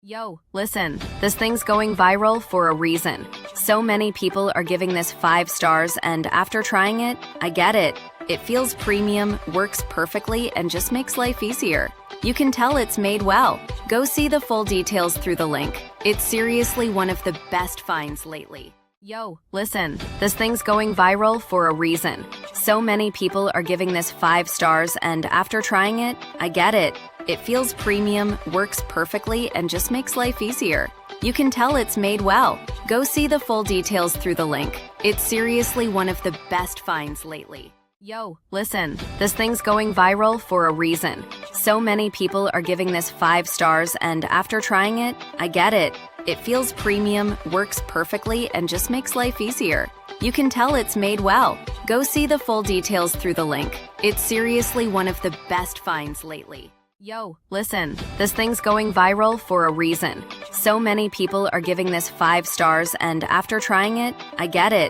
Yo, listen, this thing's going viral for a reason. So many people are giving this 5 stars, and after trying it, I get it. It feels premium, works perfectly, and just makes life easier. You can tell it's made well. Go see the full details through the link. It's seriously one of the best finds lately. Yo, listen, this thing's going viral for a reason. So many people are giving this 5 stars, and after trying it, I get it. It feels premium, works perfectly, and just makes life easier. You can tell it's made well. Go see the full details through the link. It's seriously one of the best finds lately. Yo, listen, this thing's going viral for a reason. So many people are giving this 5 stars, and after trying it, I get it. It feels premium, works perfectly, and just makes life easier. You can tell it's made well. Go see the full details through the link. It's seriously one of the best finds lately. Yo, listen, this thing's going viral for a reason. So many people are giving this 5 stars, and after trying it, I get it.